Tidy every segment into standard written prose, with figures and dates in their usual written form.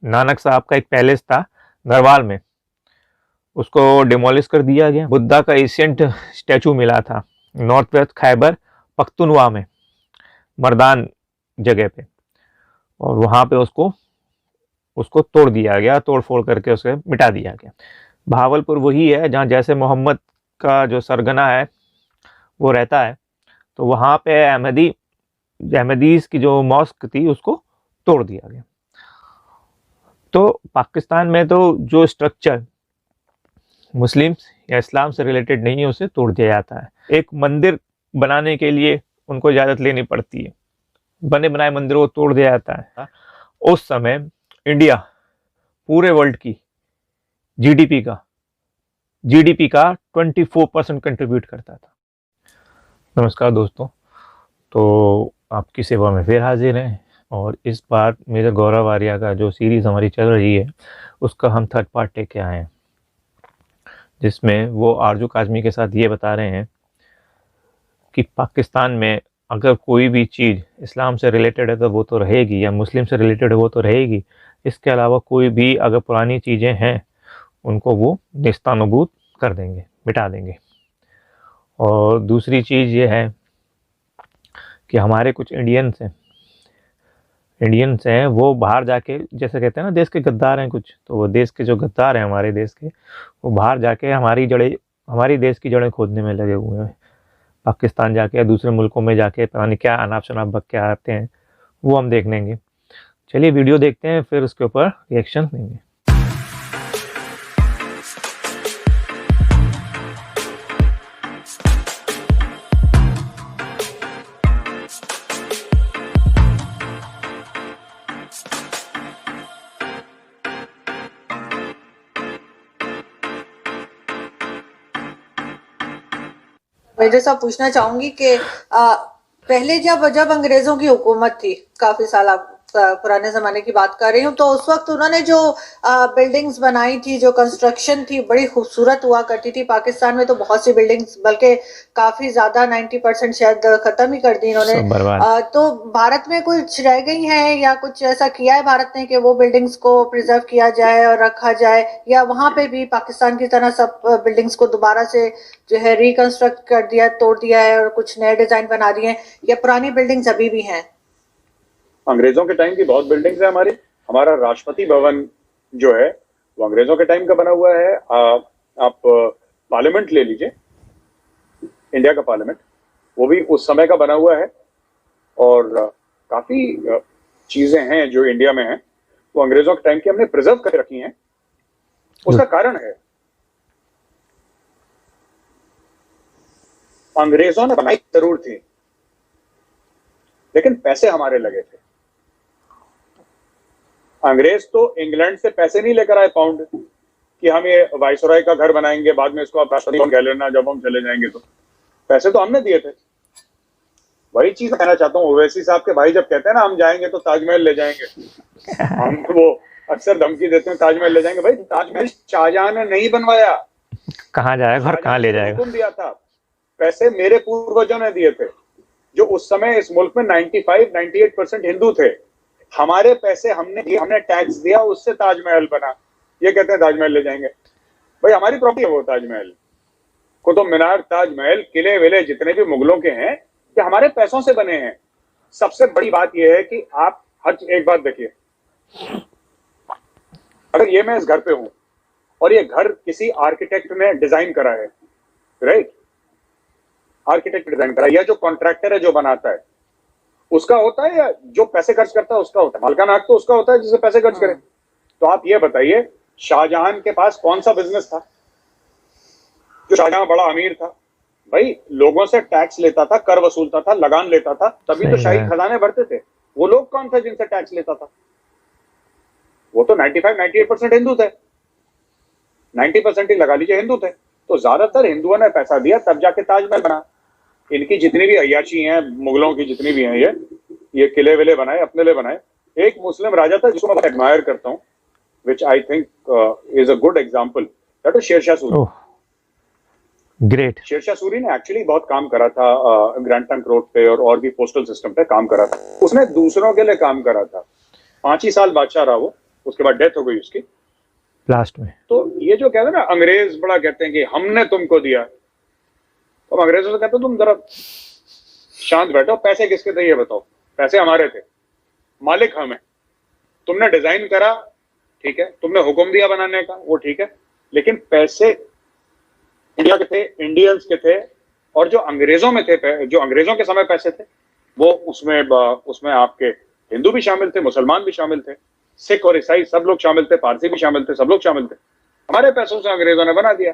नानक साहब का एक पैलेस था गढ़वाल में, उसको डिमोलिश कर दिया गया। बुद्धा का एशियंट स्टैचू मिला था नॉर्थ वेस्ट खैबर पख्तूनवा में, मर्दान जगह पे, और वहाँ पे उसको उसको तोड़ दिया गया, तोड़ फोड़ करके उसे मिटा दिया गया। भावलपुर वही है जहाँ जैसे मोहम्मद का जो सरगना है वो रहता है, तो वहाँ पे अहमदीज की जो मॉस्क थी उसको तोड़ दिया गया। तो पाकिस्तान में तो जो स्ट्रक्चर मुस्लिम या इस्लाम से रिलेटेड नहीं है उसे तोड़ दिया जाता है। एक मंदिर बनाने के लिए उनको इजाज़त लेनी पड़ती है, बने बनाए मंदिरों को तोड़ दिया जाता है। उस समय इंडिया पूरे वर्ल्ड की जीडीपी का 24% कंट्रीब्यूट करता था। नमस्कार दोस्तों, तो आपकी सेवा में फिर हाजिर हैं, और इस बार मेजर गौरव आर्या का जो सीरीज़ हमारी चल रही है उसका हम थर्ड पार्ट लेके आए हैं, जिसमें वो आरजू काज़मी के साथ ये बता रहे हैं कि पाकिस्तान में अगर कोई भी चीज़ इस्लाम से रिलेटेड है तो वो तो रहेगी, या मुस्लिम से रिलेटेड है वो तो रहेगी। इसके अलावा कोई भी अगर पुरानी चीज़ें हैं उनको वो नेस्तानाबूद कर देंगे, मिटा देंगे। और दूसरी चीज़ ये है कि हमारे कुछ इंडियंस हैं वो बाहर जाके, जैसे कहते हैं ना देश के गद्दार हैं कुछ, तो वो देश के जो गद्दार हैं हमारे देश के, वो बाहर जाके हमारी देश की जड़ें खोदने में लगे हुए हैं। पाकिस्तान जाके या दूसरे मुल्कों में जाके पता नहीं क्या अनाप शनाप बक के आते हैं, वो हम देख लेंगे। चलिए वीडियो देखते हैं, फिर उसके ऊपर रिएक्शन देंगे। मैं जैसा पूछना चाहूंगी कि पहले जब अंग्रेजों की हुकूमत थी, काफी साल पुराने जमाने की बात कर रही हूँ, तो उस वक्त उन्होंने जो बिल्डिंग्स बनाई थी, जो कंस्ट्रक्शन थी, बड़ी खूबसूरत हुआ करती थी। पाकिस्तान में तो बहुत सी बिल्डिंग्स, बल्कि काफी ज्यादा 90% शायद खत्म ही कर दी इन्होंने। तो भारत में कुछ रह गई हैं या कुछ ऐसा किया है भारत ने कि वो बिल्डिंग्स को प्रिजर्व किया जाए और रखा जाए, या वहां पे भी पाकिस्तान की तरह सब बिल्डिंग्स को दोबारा से जो है रिकंस्ट्रक्ट कर दिया, तोड़ दिया है और कुछ नए डिजाइन बना दिए, या पुरानी बिल्डिंग्स अभी भी हैं? अंग्रेजों के टाइम की बहुत बिल्डिंग्स है हमारी। हमारा राष्ट्रपति भवन जो है वो अंग्रेजों के टाइम का बना हुआ है। आप पार्लियामेंट ले लीजिए, इंडिया का पार्लियामेंट, वो भी उस समय का बना हुआ है। और काफी चीजें हैं जो इंडिया में हैं वो अंग्रेजों के टाइम की हमने प्रिजर्व कर रखी हैं। उसका कारण है अंग्रेजों ने बनाई जरूर थी, लेकिन पैसे हमारे लगे थे। अंग्रेज तो इंग्लैंड से पैसे नहीं लेकर आए पाउंड कि हम ये वाइसरॉय का घर बनाएंगे, बाद में इसको आप राष्ट्रपति भवन कह लेना जब हम चले जाएंगे। तो पैसे तो हमने दिए थे। वही चीज कहना चाहता हूँ, ओवैसी साहब के भाई जब कहते हैं ना हम जाएंगे तो ताजमहल ले जाएंगे, हम वो अक्सर धमकी देते हैं ताजमहल ले जाएंगे। भाई ताजमहल शाहजहां ने नहीं बनवाया, कहाँ जाएगा और कहाँ ले जाएगा? हुक्म दिया था, पैसे मेरे पूर्वजों ने दिए थे, जो उस समय इस मुल्क में 95-98% हिंदू थे। हमारे पैसे हमने टैक्स दिया, उससे ताजमहल बना। ये कहते हैं ताजमहल ले जाएंगे। भाई हमारी प्रॉपर्टी है वो ताजमहल, कुतुब मीनार, ताजमहल, किले विले जितने भी मुगलों के हैं ये हमारे पैसों से बने हैं। सबसे बड़ी बात यह है कि आप एक बात देखिए, अगर ये मैं इस घर पे हूं और ये घर किसी आर्किटेक्ट ने डिजाइन करा है, राइट, आर्किटेक्ट डिजाइन करा, या जो कॉन्ट्रैक्टर है जो बनाता है उसका होता है, या जो पैसे खर्च करता है उसका होता है? मालिकाना हक तो उसका होता है जिसे पैसे खर्च करे। तो आप ये बताइए शाहजहां के पास कौन सा बिजनेस था जो शाहजहां बड़ा अमीर था? भाई लोगों से टैक्स लेता था, कर वसूलता था, लगान लेता था, तभी तो शाही खजाने भरते थे। वो लोग कौन थे जिनसे टैक्स लेता था? वो तो 95-98% हिंदू थे, 90% ही लगा लीजिए हिंदू थे। तो ज्यादातर हिंदुओं ने पैसा दिया तब जाके ताजमहल बना। इनकी जितनी भी अय्याशी हैं, मुगलों की जितनी भी हैं, ये किले विले बनाए, अपने लिए बनाए। एक मुस्लिम राजा था जिसको मैं एडमायर करता हूँ, which I think is a good example, that is Sher Shah Suri. Great. Sher Shah Suri ने एक्चुअली बहुत काम करा था ग्रैंड ट्रंक रोड पे और भी पोस्टल सिस्टम पे काम करा था। उसने दूसरों के लिए काम करा था। 5 ही साल बादशाह रहा वो, उसके बाद डेथ हो गई उसकी लास्ट में। तो ये जो कहते हैं ना, अंग्रेज बड़ा कहते हैं कि हमने तुमको दिया, तो हम अंग्रेजों से कहते हैं तुम जरा शांत बैठो, पैसे किसके थे ये बताओ। पैसे हमारे थे, मालिक हम हैं, तुमने डिजाइन करा ठीक है, तुमने हुक्म दिया बनाने का वो ठीक है, लेकिन पैसे इंडिया के थे, इंडियंस के थे, और जो अंग्रेजों में थे, जो अंग्रेजों के समय पैसे थे वो उसमें आपके हिंदू भी शामिल थे, मुसलमान भी शामिल थे, सिख और ईसाई सब लोग शामिल थे, पारसी भी शामिल थे, सब लोग शामिल थे। हमारे पैसों से अंग्रेजों ने बना दिया,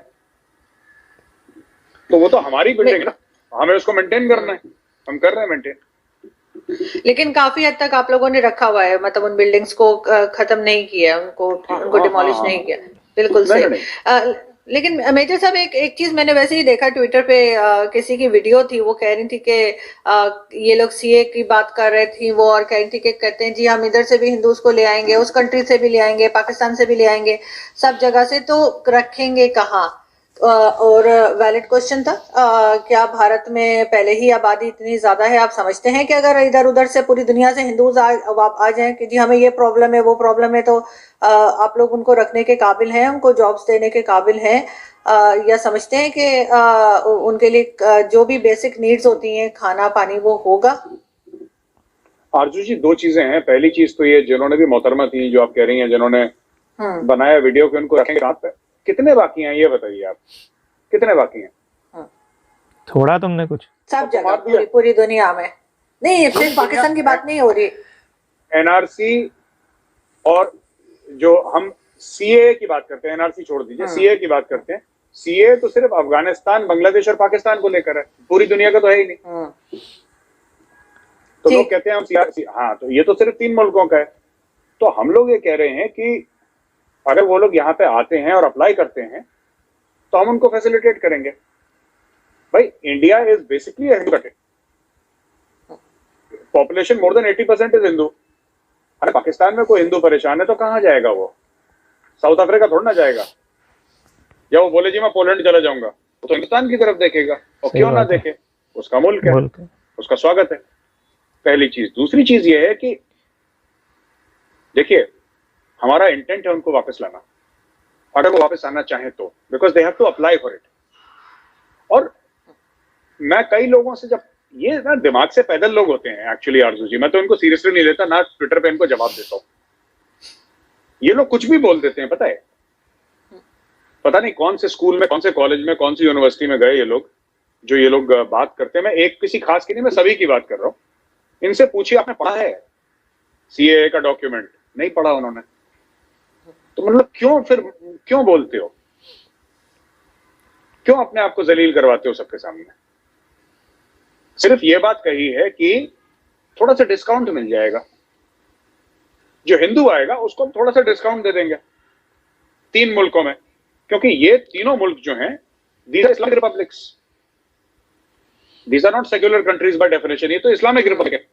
तो वो तो हमारी बिल्डिंग है ना, हमें उसको मेंटेन करना है, हम कर रहे हैं मेंटेन। लेकिन काफी हद तक आप लोगों ने रखा हुआ है, मतलब उन बिल्डिंग्स को खत्म नहीं किया, उनको डिमोलिश नहीं किया। बिल्कुल सही। लेकिन मेजर साहब एक चीज मैंने वैसे ही देखा ट्विटर पे, किसी की वीडियो थी, वो कह रही थी कि ये लोग सीए की बात कर रहे थी वो, और कह रही थी कि कहते हैं जी हम इधर से भी हिंदूज को ले आएंगे, उस कंट्री से भी ले आएंगे, पाकिस्तान से भी ले आएंगे, सब जगह से, तो रखेंगे कहाँ? और वैलिड क्वेश्चन था, क्या भारत में पहले ही आबादी इतनी ज्यादा है, आप समझते हैं कि अगर इधर उधर से पूरी दुनिया से हिंदूज आ जाएं कि जी हमें ये प्रॉब्लम है वो प्रॉब्लम है, तो आप लोग उनको रखने के काबिल हैं, उनको जॉब्स देने के काबिल हैं, या समझते हैं कि उनके लिए जो भी बेसिक नीड्स होती हैं, खाना पानी, वो होगा? आरजू जी, दो चीजें हैं। पहली चीज तो ये, जिन्होंने भी मोहतरमा थी जो आप कह रही हैं, जिन्होंने बनाया वीडियो के, उनको रखेंगे रात पे, कितने बाकी हैं ये बताइए आप, कितने बाकी हैं? थोड़ा तुमने कुछ सब जगह पूरी दुनिया में, नहीं सिर्फ पाकिस्तान की बात नहीं हो रही। एनआरसी और जो हम सीए की बात करते हैं, एनआरसी छोड़ दीजिए, सीए की बात करते हैं। सीए तो सिर्फ अफगानिस्तान, बांग्लादेश और पाकिस्तान को लेकर है, पूरी दुनिया का तो है ही नहीं। तो लोग कहते हैं हम सीआरसी, हाँ, तो ये तो सिर्फ 3 मुल्कों का है। तो हम लोग ये कह रहे हैं कि अगर वो लोग यहाँ पे आते हैं और अप्लाई करते हैं तो हम उनको फैसिलिटेट करेंगे। भाई India is basically Hindu country, population more than 80% is Hindu. अरे पाकिस्तान में कोई हिंदू परेशान है तो कहाँ जाएगा वो? साउथ अफ्रीका थोड़ा ना जाएगा, या वो बोले जी मैं पोलैंड चला जाऊंगा, तो हिंदुस्तान की तरफ देखेगा, और क्यों ना देखे, उसका मुल्क है, उसका स्वागत है। पहली चीज। दूसरी चीज ये है कि देखिए, हमारा इंटेंट है उनको वापस लाना, अगर वो वापस आना चाहें तो, because they have to apply for it. और मैं कई लोगों से, जब ये ना दिमाग से पैदल लोग होते हैं एक्चुअली आरजू जी, मैं तो इनको सीरियसली नहीं लेता, ना ट्विटर पे इनको जवाब देता हूं। ये लोग कुछ भी बोल देते हैं, पता है, पता नहीं कौन से स्कूल में, कौन से कॉलेज में, कौन सी यूनिवर्सिटी में गए ये लोग, जो ये लोग बात करते हैं। मैं एक किसी खास की नहीं, मैं सभी की बात कर रहा हूं। इनसे पूछिए आपने पढ़ा है सीएए का डॉक्यूमेंट? नहीं पढ़ा उन्होंने। तो मतलब क्यों बोलते हो, क्यों अपने आप को जलील करवाते हो सबके सामने? सिर्फ ये बात कही है कि थोड़ा सा डिस्काउंट मिल जाएगा, जो हिंदू आएगा उसको हम थोड़ा सा डिस्काउंट दे देंगे 3 मुल्कों में, क्योंकि ये तीनों मुल्क जो हैं, these are Islamic republics, these are not secular countries by definition. ये तो इस्लामिक रिपब्लिक है।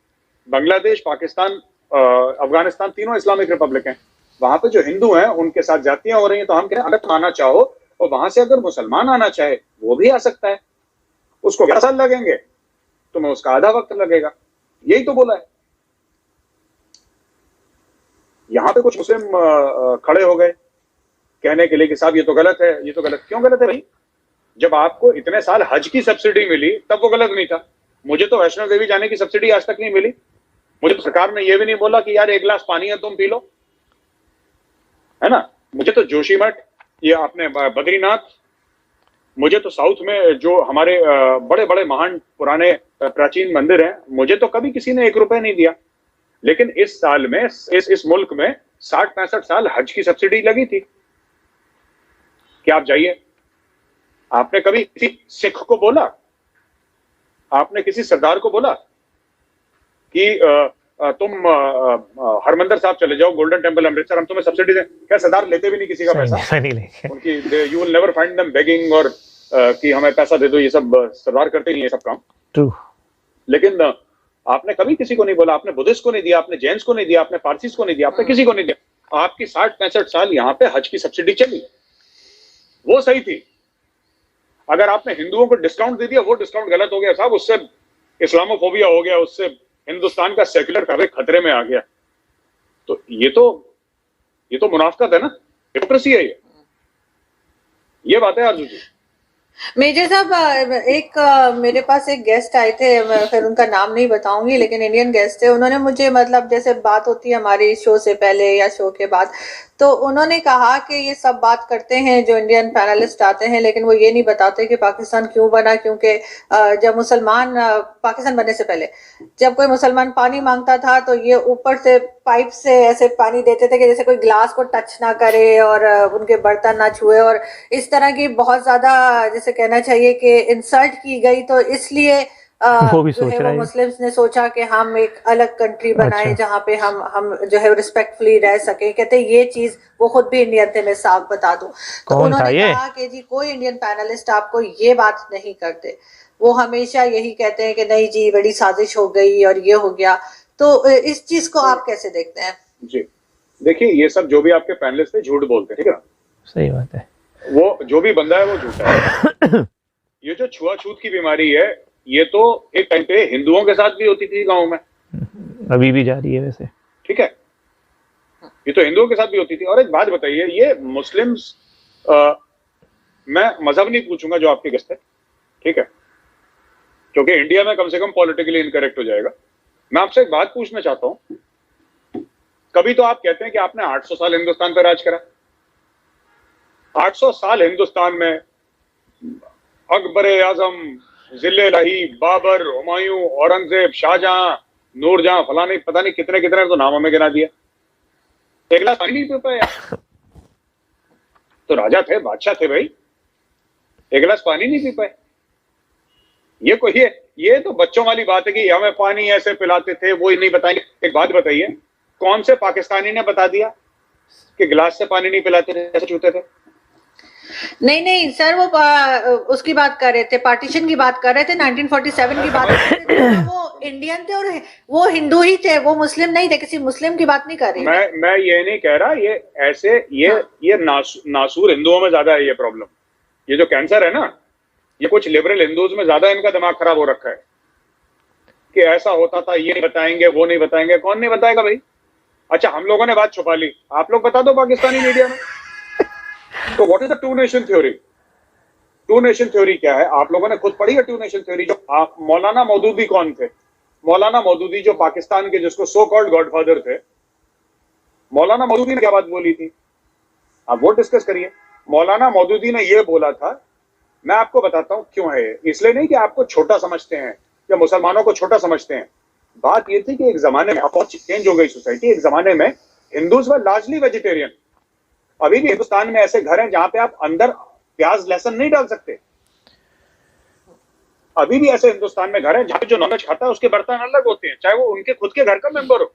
बांग्लादेश, पाकिस्तान, अफगानिस्तान, तीनों इस्लामिक रिपब्लिक हैं। वहां पे जो हिंदू हैं उनके साथ जातियां हो रही हैं। तो हम कह रहे हैं अगर तुम आना चाहो, और वहां से अगर मुसलमान आना चाहे वो भी आ सकता है। उसको 11 साल लगेंगे, तुम्हें उसका आधा वक्त लगेगा। यही तो बोला है। यहां पे कुछ मुस्लिम खड़े हो गए कहने के लिए कि साहब ये तो गलत है, ये तो गलत। क्यों गलत है भाई? जब आपको इतने साल हज की सब्सिडी मिली तब वो गलत नहीं था। मुझे तो वैष्णो देवी जाने की सब्सिडी आज तक नहीं मिली। मुझे तो सरकार ने यह भी नहीं बोला कि यार 1 गिलास पानी है तुम पी लो, है ना। मुझे तो जोशीमठ, ये आपने बद्रीनाथ, मुझे तो साउथ में जो हमारे बड़े बड़े महान पुराने प्राचीन मंदिर हैं, मुझे तो कभी किसी ने 1 रुपए नहीं दिया। लेकिन इस साल में, इस मुल्क में 60-65 साल हज की सब्सिडी लगी थी कि आप जाइए। आपने कभी किसी सिख को बोला, आपने किसी सरदार को बोला कि तुम हरमंदिर साहब चले जाओ, गोल्डन टेम्पल अमृतसर, हम तुम्हें सब्सिडी दें? क्या सरदार लेते भी नहीं किसी का पैसा? उनकी you will never find them begging और कि हमें पैसा दे दो। ये सब सरदार करते नहीं है सब काम। ट्रू। लेकिन आपने कभी किसी को नहीं बोला। आपने बुद्धिस्ट को नहीं दिया, आपने जैन्स को नहीं दिया, आपने पारसीस को नहीं दिया, आपने किसी को नहीं दिया। आपकी 60-65 साल यहाँ पे हज की सब्सिडी चली, वो सही थी। अगर आपने हिंदुओं को डिस्काउंट दे दिया, वो डिस्काउंट गलत हो गया साहब। उससे इस्लामोफोबिया हो गया, उससे हिंदुस्तान का सेक्युलर फैब्रिक खतरे में आ गया। तो ये तो मुनाफकत है ना, डेमोक्रेसी है ये बात है आरजू जी। मेजर साहब, मेरे पास एक गेस्ट आए थे, मैं फिर उनका नाम नहीं बताऊंगी, लेकिन इंडियन गेस्ट थे। उन्होंने मुझे, मतलब जैसे बात होती है हमारी शो से पहले या शो के बाद, तो उन्होंने कहा कि ये सब बात करते हैं जो इंडियन पैनलिस्ट आते हैं, लेकिन वो ये नहीं बताते कि पाकिस्तान क्यों बना। क्योंकि जब मुसलमान, पाकिस्तान बनने से पहले जब कोई मुसलमान पानी मांगता था तो ये ऊपर से पाइप से ऐसे पानी देते थे कि जैसे कोई ग्लास को टच ना करे और उनके बर्तन ना छुए, और इस तरह की बहुत ज्यादा, जैसे कहना चाहिए कि इंसल्ट की गई। तो इसलिए वो भी जो सोच है रहा वो है। मुस्लिम्स ने सोचा कि हम एक अलग कंट्री बनाए अच्छा। जहाँ पे हम जो है रिस्पेक्टफुली रह सके। कहते ये चीज वो खुद भी इंडियन थे, मैं साफ बता दूं। तो कौन था उन्होंने ये? कहा कि जी कोई इंडियन पैनलिस्ट आपको ये बात नहीं करते, वो हमेशा यही कहते हैं कि नहीं जी बड़ी साजिश हो गई और ये हो गया। तो इस चीज को आप कैसे देखते हैं? जी देखिए, ये सब जो भी आपके पैनलिस्ट थे झूठ बोलते हैं, ठीक है ना। सही बात है। वो जो भी बंदा है वो झूठा है। ये जो छुआछूत की बीमारी है, ये तो एक टाइम पे हिंदुओं के साथ भी होती थी गांव में, अभी भी जारी है वैसे। ठीक है। ये तो हिंदुओं के साथ भी होती थी। और एक बात बताइए, ये मुस्लिम्स, मैं मजहब नहीं पूछूंगा जो आपके गेस्ट है, ठीक है, क्योंकि इंडिया में कम से कम पॉलिटिकली इनकरेक्ट हो जाएगा। मैं आपसे एक बात पूछना चाहता हूं, कभी तो आप कहते हैं कि आपने 800 साल हिंदुस्तान पर राज करा। 800 साल हिंदुस्तान में अकबर आजम, जिले लाही, बाबर, हुमायूं, औरंगजेब, शाहजहां, नूरजहां, फलाने पता नहीं कितने कितने तो नाम हमें गिना दिया। एक गिलास पानी नहीं पी पाए यार। तो राजा थे, बादशाह थे भाई, एक गिलास पानी नहीं पी पाए। ये कोई ये तो बच्चों वाली बात है कि हमें पानी ऐसे पिलाते थे, वो ही नहीं बताएंगे। एक बात बताइए, कौन से पाकिस्तानी ने बता दिया कि गिलास से पानी नहीं पिलाते थे, ऐसे छूते थे? नहीं नहीं सर, वो उसकी बात कर रहे थे, पार्टीशन की बात कर रहे थे, 1947 की बात कर रहे थे। वो इंडियन थे और वो हिंदू ही थे, वो मुस्लिम नहीं थे। किसी मुस्लिम की बात नहीं कर रही। मैं ये नहीं कह रहा, ये ऐसे ये नासूर हिंदुओं में ज्यादा है ये प्रॉब्लम। ये जो कैंसर है ना, ये कुछ लिबरल हिंदूज में ज्यादा इनका दिमाग खराब हो रखा है कि ऐसा होता था, ये नहीं बताएंगे, वो नहीं बताएंगे। कौन नहीं बताएगा भाई? अच्छा, हम लोगों ने बात छुपा ली, आप लोग बता दो पाकिस्तानी मीडिया में। तो what is the two nation theory? Two nation theory क्या है? आप लोगों ने खुद पढ़ी है टू नेशन थ्योरी? जो मौलाना मौदूदी कौन थे? मौलाना मौदूदी जो पाकिस्तान के, जिसको सो कॉल्ड गॉडफादर थे, मौलाना मौदूदी ने क्या बात बोली थी? आप वो डिस्कस करिए। मौलाना मौदूदी ने ये बोला था, मैं आपको बताता हूं क्यों है। इसलिए नहीं कि आपको छोटा समझते हैं या मुसलमानों को छोटा समझते हैं। बात ये थी कि एक जमाने में, अब चेंज हो गई सोसाइटी, एक जमाने में हिंदूज वर लार्जली वेजिटेरियन। अभी भी हिंदुस्तान में ऐसे घर हैं जहां पे आप अंदर प्याज लहसुन नहीं डाल सकते। अभी भी ऐसे हिंदुस्तान में घर हैं जहां पे जो नॉनवेज खाता है उसके बर्तन अलग होते हैं, चाहे वो उनके खुद के घर का मेंबर हो।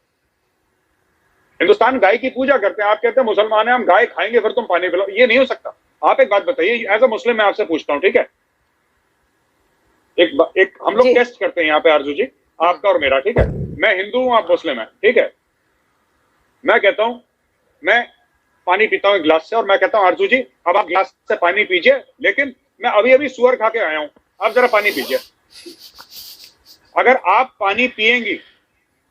हिंदुस्तान गाय की पूजा करते हैं। आप कहते हैं मुसलमान हैं, हम गाय खाएंगे फिर तुम पानी पिलाओ। ये नहीं हो सकता। आप एक बात बताइए, एज अ मुस्लिम मैं आपसे पूछता हूं, ठीक है, एक हम लोग टेस्ट करते हैं यहाँ पे आरजू जी, आपका और मेरा, ठीक है। मैं हिंदू हूं, आप मुस्लिम हैं, ठीक है। मैं कहता हूं, मैं पानी पीता हूं एक गिलास से, और मैं कहता हूं आरजू जी अब आप गिलास से पानी पीजिए, लेकिन मैं अभी अभी सुअर खा के आया हूं, आप जरा पानी पीजिए। अगर आप पानी पिएंगी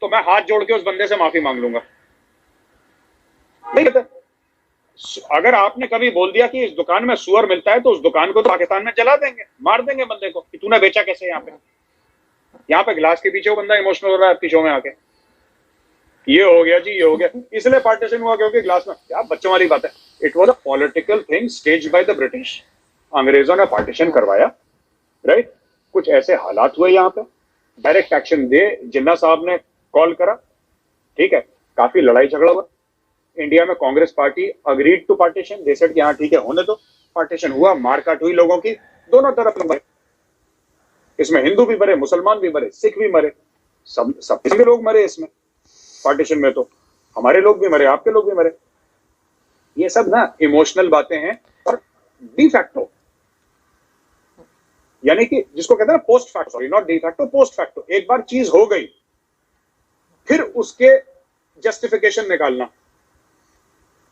तो मैं हाथ जोड़ के उस बंदे से माफी मांग लूंगा। नहीं कहते? अगर आपने कभी बोल दिया कि इस दुकान में सुअर मिलता है, तो उस दुकान को तो पाकिस्तान में जला देंगे, मार देंगे बंदे को कि तूने बेचा कैसे। यहाँ पे गिलास के पीछे वो बंदा इमोशनल हो रहा है आपकी शो में आके, ये हो गया जी, ये हो गया, इसलिए पार्टीशन हुआ क्योंकि ग्लास में। क्या बच्चों वाली बात है? It was a political thing stage by the British. अंग्रेजों ने पार्टीशन करवाया, राइट। कुछ ऐसे हालात हुए यहाँ पे, डायरेक्ट एक्शन दे जिन्ना साहब ने कॉल करा, ठीक है। काफी लड़ाई झगड़ा हुआ इंडिया में। Congress party agreed to partition, they said कि हाँ ठीक है होने दो। पार्टीशन हुआ, मारकाट हुई लोगों की, दोनों तरफ मरे। इसमें हिंदू भी मरे, मुसलमान भी मरे, सिख भी मरे, सब के लोग मरे इसमें। पार्टीशन में तो हमारे लोग भी मरे, आपके लोग भी मरे। ये सब ना इमोशनल बातें हैं। और डी फैक्टो, यानी कि जिसको कहते हैं ना post facto, sorry not de facto, post facto. एक बार चीज हो गई, फिर उसके जस्टिफिकेशन निकालना।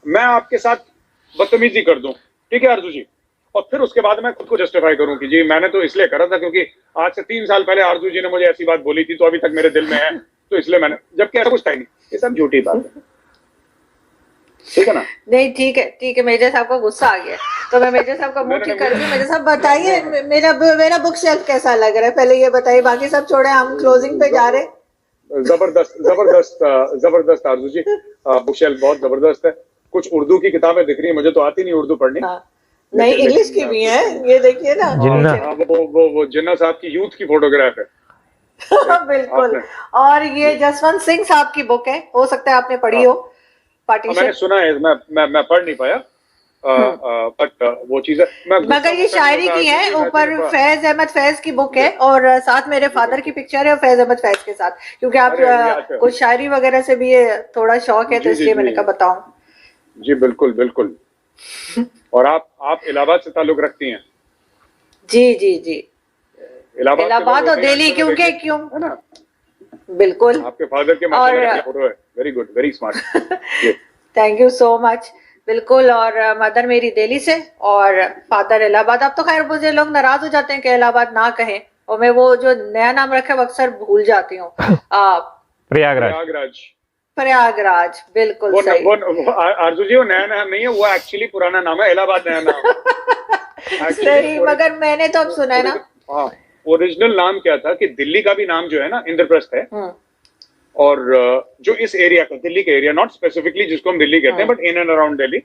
मैं आपके साथ बदतमीजी कर दूं, ठीक है आरजू जी, और फिर उसके बाद मैं खुद को जस्टिफाई करूं कि जी मैंने तो इसलिए करा था क्योंकि आज से 3 साल पहले आरजू जी ने मुझे ऐसी बात बोली थी, तो अभी तक मेरे दिल में है, तो इसलिए मैंने, जबकि ऐसा कुछ था ही नहीं। ये सब झूठी बात है। ठीक है ना? नहीं ठीक है, मेजर साहब को गुस्सा आ गया, तो मैं मेजर साहब का मुंह ठीक कर दूं। मेजर साहब बताइए मेरा बुक शेल्फ कैसा लग रहा है, पहले ये बताइए, बाकी सब छोड़े, हम क्लोजिंग पे जा रहे हैं। जबरदस्त आरजू जी, बुक शेल्फ बहुत जबरदस्त है। कुछ उर्दू की किताबें दिख रही है, मुझे तो आती नहीं उर्दू पढ़नी। हाँ, नहीं इंग्लिश की भी है, ये देखिए ना। जिन्ना। वो जिन्ना साहब की यूथ की फोटोग्राफ है। बिल्कुल। और ये जसवंत सिंह साहब की बुक है, हो सकता है आपने पढ़ी हो, पार्टीशन। मैंने सुना है, मैं पढ़ नहीं पाया, बट वो चीज है। मगर ये शायरी की है, ऊपर फैज अहमद फैज की बुक है, और साथ मेरे फादर की पिक्चर है और फैज अहमद फैज के साथ, क्योंकि आप कुछ शायरी वगैरह से भी ये थोड़ा शौक है, तो इसलिए मैंने कहा बताऊं। जी बिल्कुल बिल्कुल। और आप इलाहाबाद से ताल्लुक रखती हैं? जी। इलाहाबाद और दिल्ली, क्योंकि क्यों है ना, बिल्कुल। आपके फादर के माशाल्लाह फोटो है, very good, very smart. Thank you so much. बिल्कुल। और मदर मेरी दिल्ली से और फादर इलाहाबाद। अब तो खैर मुझे लोग नाराज हो जाते हैं कि इलाहाबाद ना कहें, और मैं वो जो नया नाम रखा है वो अक्सर भूल जाती हूँ। प्रयागराज बिल्कुल सही। आरजू जी, वो नया नाम नहीं है, वो एक्चुअली पुराना नाम है, इलाहाबाद नया नाम है। सही, मगर मैंने तो अब सुना है ना। हाँ, ओरिजिनल नाम क्या था कि दिल्ली का भी नाम जो है ना इंद्रप्रस्थ है, और जो इस एरिया का, दिल्ली का एरिया, नॉट स्पेसिफिकली जिसको हम दिल्ली कहते हैं, but in and around Delhi,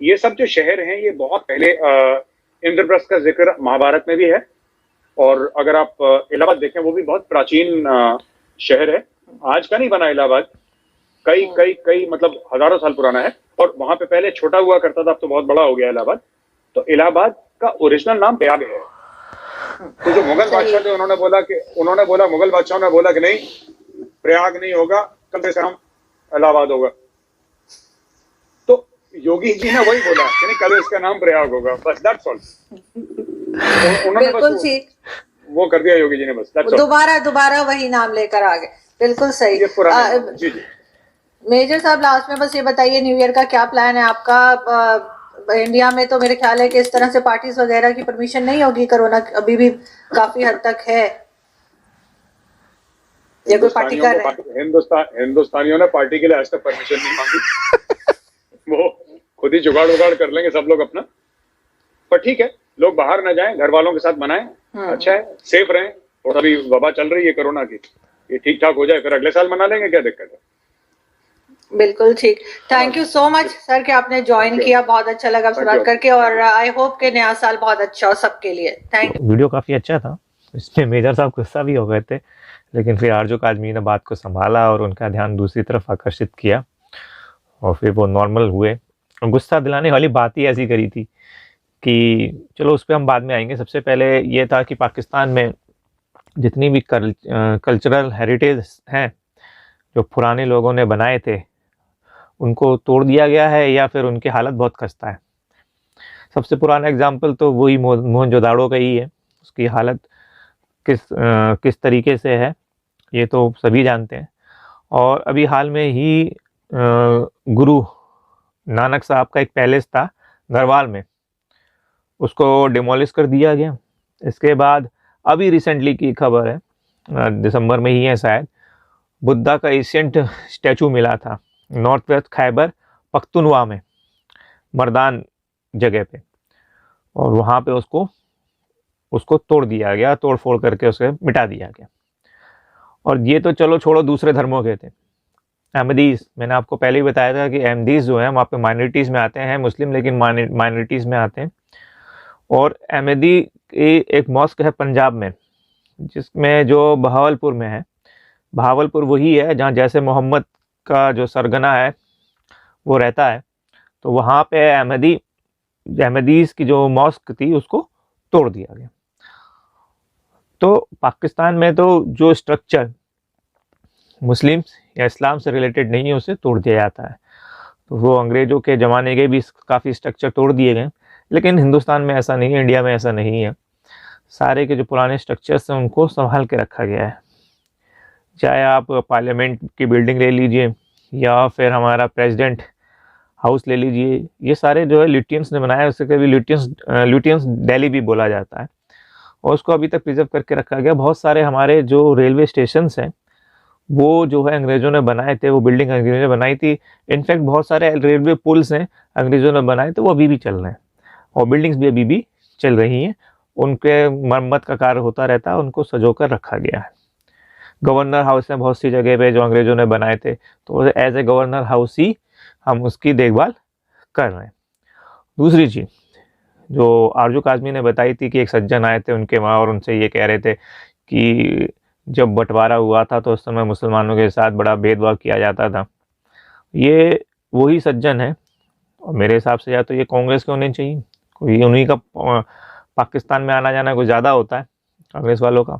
ये सब जो शहर हैं ये बहुत पहले, इंद्रप्रस्थ का जिक्र महाभारत में भी है। और अगर आप इलाहाबाद देखें, वो भी बहुत प्राचीन शहर है, आज का नहीं बना इलाहाबाद, कई मतलब हजारों साल पुराना है। और वहां पे पहले छोटा हुआ करता था, अब तो बहुत बड़ा हो गया इलाहाबाद। तो इलाहाबाद का ओरिजिनल नाम प्रयाग है। तो जो मुगल बादशाह थे, मुगल बादशाहों ने बोला कि नहीं, प्रयाग नहीं होगा, कम से कम इलाहाबाद होगा। तो योगी जी ने वही बोला कि नहीं, कल इसका नाम प्रयाग होगा, बस दैट्स ऑल। उन्होंने बिल्कुल ठीक वो कर दिया योगी जी ने, बस दैट्स ऑल। दोबारा वही नाम लेकर आ गए। बिल्कुल सही। जी। मेजर साहब, लास्ट में बस ये बताइए, न्यू ईयर का क्या प्लान है आपका? इंडिया में तो मेरे ख्याल है कि इस तरह से पार्टीज वगैरह की परमिशन नहीं होगी, कोरोना अभी भी काफी हद तक है। ये कोई पार्टी कर रहे हैं? हिंदुस्तानियों ने पार्टी के लिए आज तक परमिशन नहीं मांगी। वो खुद ही जुगाड़ कर लेंगे सब लोग अपना। पर ठीक है, लोग बाहर ना जाएं, घर वालों के साथ मनाएं, अच्छा है, सेफ रहें। और अभी वबा चल रही है कोरोना की, ये ठीक ठाक हो जाए फिर अगले साल मना लेंगे, क्या दिक्कत है। बिल्कुल ठीक। Thank you so much sir कि आपने ज्वाइन किया, बहुत अच्छा लगा आपसे बात करके, और आई होप कि नया साल बहुत अच्छा हो सबके लिए। Thank you. वीडियो काफ़ी अच्छा था, इसमें मेजर साहब गुस्सा भी हो गए थे, लेकिन फिर आरजू काजमी ने बात को संभाला और उनका ध्यान दूसरी तरफ आकर्षित किया, और फिर वो नॉर्मल हुए। और गुस्सा दिलाने वाली बात ही ऐसी करी थी कि चलो उस पर हम बाद में आएंगे। सबसे पहले ये था कि पाकिस्तान में जितनी भी कल्चरल हेरिटेज हैं जो पुराने लोगों ने बनाए थे, उनको तोड़ दिया गया है, या फिर उनकी हालत बहुत खस्ता है। सबसे पुराना एग्जाम्पल तो वही मोहनजोदाड़ो का ही है। उसकी हालत किस तरीके से है ये तो सभी जानते हैं। और अभी हाल में ही गुरु नानक साहब का एक पैलेस था गढ़वाल में, उसको डिमोलिश कर दिया गया। इसके बाद अभी रिसेंटली की खबर है, दिसंबर में ही है शायद, बुद्धा का एशियंट स्टैचू मिला था नॉर्थ वेस्ट खैबर पख्तूनवा में, मर्दान जगह पे, और वहाँ पे उसको तोड़ दिया गया, तोड़ फोड़ करके उसे मिटा दिया गया। और ये तो चलो छोड़ो, दूसरे धर्मों के थे। अहमदीज़, मैंने आपको पहले ही बताया था कि अहमदीज़ जो है वहाँ पे माइनॉरिटीज़ में आते हैं, मुस्लिम लेकिन माइनॉरिटीज़ में आते हैं। और अहमदी एक मॉस्क है पंजाब में, जिसमें जो बहावलपुर में है। बहावलपुर वही है जहाँ जैसे मोहम्मद का जो सरगना है वो रहता है, तो वहाँ पे अहमदीज़ की जो मॉस्क थी उसको तोड़ दिया गया। तो पाकिस्तान में तो जो स्ट्रक्चर मुस्लिम या इस्लाम से रिलेटेड नहीं है उसे तोड़ दिया जाता है। तो वो अंग्रेज़ों के ज़माने के भी काफ़ी स्ट्रक्चर तोड़ दिए गए, लेकिन हिंदुस्तान में ऐसा नहीं है, इंडिया में ऐसा नहीं है। सारे के जो पुराने स्ट्रक्चर्स हैं उनको संभाल के रखा गया है। चाहे आप पार्लियामेंट की बिल्डिंग ले लीजिए या फिर हमारा प्रेसिडेंट हाउस ले लीजिए, ये सारे जो है ल्यूटियंस ने बनाया। उसे कभी ल्यूटियंस दिल्ली भी बोला जाता है, और उसको अभी तक प्रिजर्व करके रखा गया। बहुत सारे हमारे जो रेलवे स्टेशंस हैं वो जो है अंग्रेज़ों ने बनाए थे, वो बिल्डिंग अंग्रेज़ों ने बनाई थी। इनफैक्ट बहुत सारे रेलवे पुल्स हैं अंग्रेज़ों ने बनाए थे, वो अभी भी चल रहे हैं और बिल्डिंग्स भी अभी भी चल रही हैं। उनके मरम्मत का कार्य होता रहता है, उनको सँजोकर रखा गया है। गवर्नर हाउस है बहुत सी जगह पे जो अंग्रेज़ों ने बनाए थे, तो एज ए गवर्नर हाउस ही हम उसकी देखभाल कर रहे हैं। दूसरी चीज़ जो आरजू काज़मी ने बताई थी कि एक सज्जन आए थे उनके वहाँ और उनसे ये कह रहे थे कि जब बंटवारा हुआ था तो उस समय मुसलमानों के साथ बड़ा भेदभाव किया जाता था। ये वही सज्जन है और मेरे हिसाब से या तो ये कांग्रेस के होने चाहिए, कोई उन्हीं का पाकिस्तान में आना जाना कुछ ज़्यादा होता है कांग्रेस वालों का।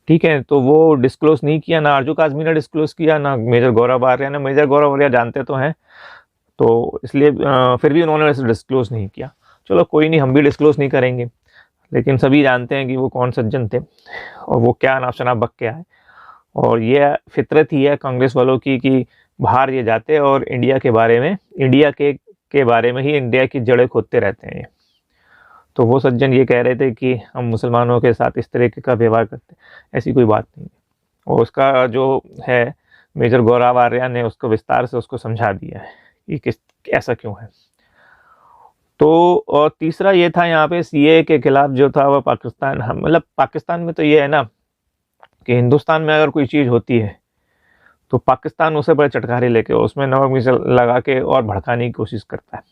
ठीक है, तो वो डिस्क्लोज़ नहीं किया, ना आरजू काज़मी ने डिस्क्लोज़ किया, ना मेजर गौरव आर्या ने। मेजर गौरव आर्या जानते तो हैं, तो इसलिए फिर भी उन्होंने वैसे डिस्क्लोज़ नहीं किया। चलो कोई नहीं, हम भी डिस्क्लोज़ नहीं करेंगे, लेकिन सभी जानते हैं कि वो कौन सज्जन थे और वो क्या नाम शनाब बक क्या है। और ये फितरत ही है कांग्रेस वालों की कि बाहर ये जाते और इंडिया के बारे में, इंडिया के बारे में ही इंडिया की जड़ें खोदते रहते हैं ये। तो वो सज्जन ये कह रहे थे कि हम मुसलमानों के साथ इस तरीके का व्यवहार करते हैं, ऐसी कोई बात नहीं है। और उसका जो है मेजर गौरव आर्या ने उसको विस्तार से उसको समझा दिया है कि ऐसा क्यों है। तो और तीसरा ये था यहाँ पे सीए के खिलाफ जो था वो पाकिस्तान, मतलब पाकिस्तान में तो ये है ना कि हिंदुस्तान में अगर कोई चीज़ होती है तो पाकिस्तान उसे बड़े चटखारे लेके उसमें नमक मिर्च लगा के और भड़काने की कोशिश करता है।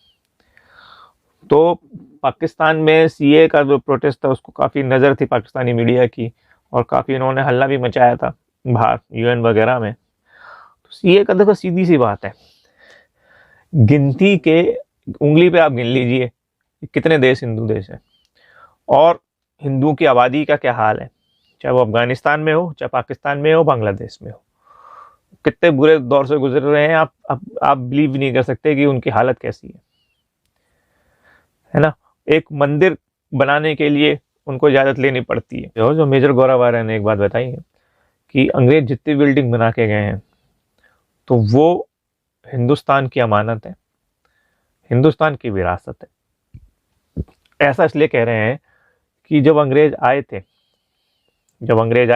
तो पाकिस्तान में सीए का जो प्रोटेस्ट था उसको काफ़ी नज़र थी पाकिस्तानी मीडिया की और काफ़ी इन्होंने हल्ला भी मचाया था बाहर यूएन वगैरह में। तो सीए का देखो सीधी सी बात है, गिनती के उंगली पे आप गिन लीजिए कितने देश हिंदू देश हैं और हिंदुओं की आबादी का क्या हाल है, चाहे वो अफगानिस्तान में हो, चाहे पाकिस्तान में हो, बांग्लादेश में हो। कितने बुरे दौर से गुजर रहे हैं, आप बिलीव नहीं कर सकते कि उनकी हालत कैसी है ना। एक मंदिर बनाने के लिए उनको इजाज़त लेनी पड़ती है। जो मेजर गौरव आर्या ने एक बात बताई है कि अंग्रेज जितनी बिल्डिंग बना के गए हैं तो वो हिंदुस्तान की अमानत है, हिंदुस्तान की विरासत है। ऐसा इसलिए कह रहे हैं कि जब अंग्रेज आए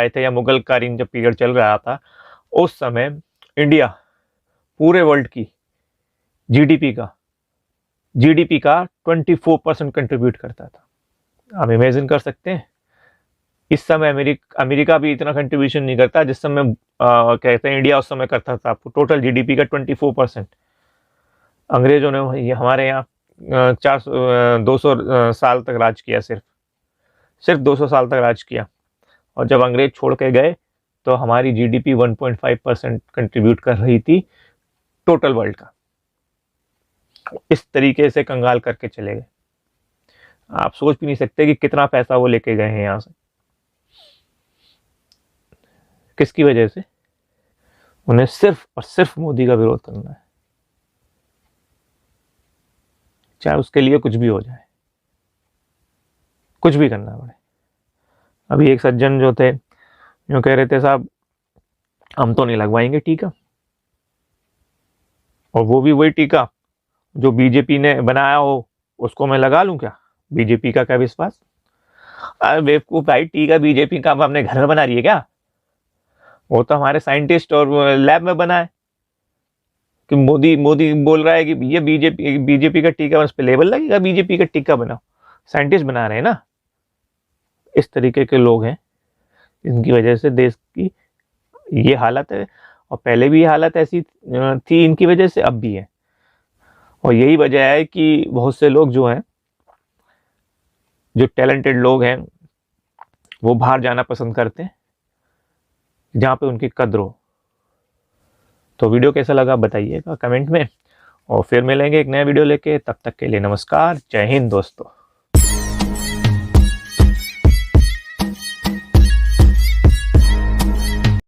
थे या मुगल कालीन जब पीरियड चल रहा था उस समय इंडिया पूरे वर्ल्ड की जीडीपी का 24% कंट्रीब्यूट करता था। आप इमेजिन कर सकते हैं, इस समय अमेरिका भी इतना कंट्रीब्यूशन नहीं करता जिस समय कहते हैं इंडिया उस समय करता था। टोटल जीडीपी का 24% अंग्रेजों ने हमारे यहाँ 200 साल तक राज किया, सिर्फ 200 साल तक राज किया। और जब अंग्रेज छोड़ के गए तो हमारी जीडीपी 1.5% कंट्रीब्यूट कर रही थी टोटल वर्ल्ड का। इस तरीके से कंगाल करके चले गए। आप सोच भी नहीं सकते कि कितना पैसा वो लेके गए हैं यहाँ से। किसकी वजह से? उन्हें सिर्फ और सिर्फ मोदी का विरोध करना है, चाहे उसके लिए कुछ भी हो जाए, कुछ भी करना पड़े। अभी एक सज्जन जो थे यूँ कह रहे थे, साहब हम तो नहीं लगवाएंगे टीका, और वो भी वही टीका जो बीजेपी ने बनाया हो उसको मैं लगा लूं क्या? बीजेपी का क्या विश्वास? अरे बेवकूफ भाई, टीका बीजेपी का अपने घर में बना रही है क्या? वो तो हमारे साइंटिस्ट और लैब में बना है। कि मोदी बोल रहा है कि ये बीजेपी का टीका, उस पर लेबल लगेगा बीजेपी का टीका बनाओ, साइंटिस्ट बना रहे हैं ना। इस तरीके के लोग हैं, इनकी वजह से देश की ये हालत है, और पहले भी ये हालत ऐसी थी इनकी वजह से, अब भी है। और यही वजह है कि बहुत से लोग जो हैं, जो टैलेंटेड लोग हैं, वो बाहर जाना पसंद करते हैं जहाँ पे उनकी कद्र हो। तो वीडियो कैसा लगा बताइएगा कमेंट में, और फिर मिलेंगे एक नया वीडियो लेके। तब तक के लिए नमस्कार, जय हिंद दोस्तों।